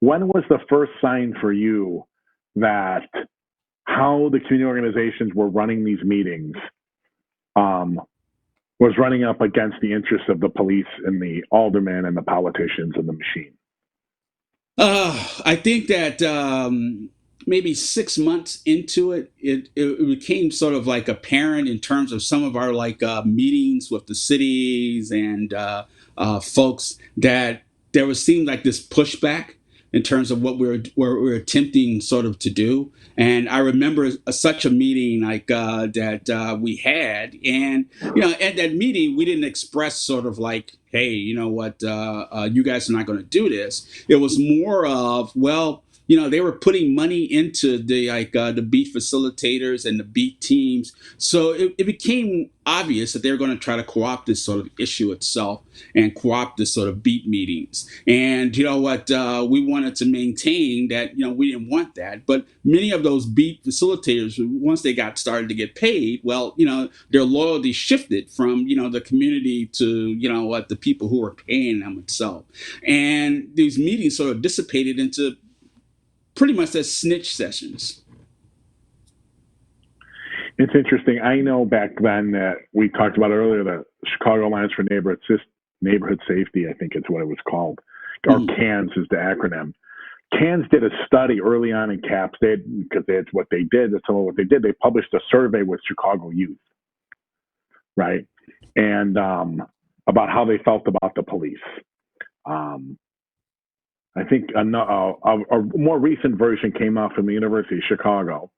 when was the first sign for you that how the community organizations were running these meetings um, was running up against the interests of the police and the aldermen and the politicians and the machine? I think that maybe 6 months into it, it became sort of like apparent in terms of some of our like meetings with the cities and folks that there was seemed like this pushback in terms of what we're attempting sort of to do. And I remember such a meeting like that we had, and at that meeting we didn't express sort of like, hey, you know what, you guys are not going to do this. It was more of, well, they were putting money into the like the beat facilitators and the beat teams, so it became obvious that they were going to try to co-opt this sort of issue itself and co-opt this sort of beat meetings. And you know what, we wanted to maintain that we didn't want that, but many of those beat facilitators, once they got started to get paid, well, their loyalty shifted from the community to what the people who were paying them itself. And these meetings sort of dissipated into pretty much as snitch sessions. It's interesting. I know back then that we talked about earlier the Chicago Alliance for Neighborhood Safety, I think it's what it was called, or Mhm. CANS is the acronym. CANS did a study early on in CAPS, because that's what they did. That's some of what they did. They published a survey with Chicago youth, right? And about how they felt about the police. Um, I think a more recent version came out from the University of Chicago,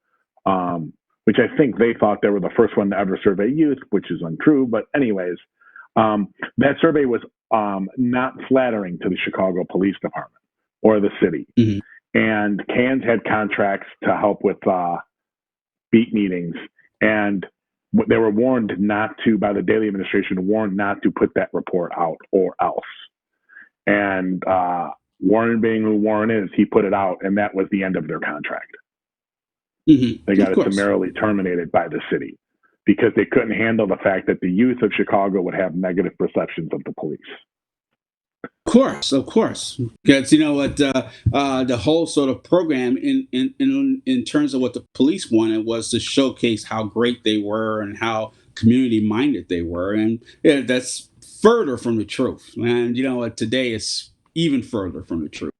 which I think they thought they were the first one to ever survey youth, which is untrue. But anyways, that survey was not flattering to the Chicago Police Department or the city. Mhm. And CANS had contracts to help with beat meetings, and they were warned not to, by the Daley administration, warned not to put that report out or else. And Warren, being who Warren is, he put it out, and that was the end of their contract. They Of got it course. summarily terminated by the city because they couldn't handle the fact that the youth of Chicago would have negative perceptions of the police. Of course, because you know what, the whole sort of program in terms of what the police wanted was to showcase how great they were and how community minded they were, and that's further from the truth. And you know what, today it's even further from the truth.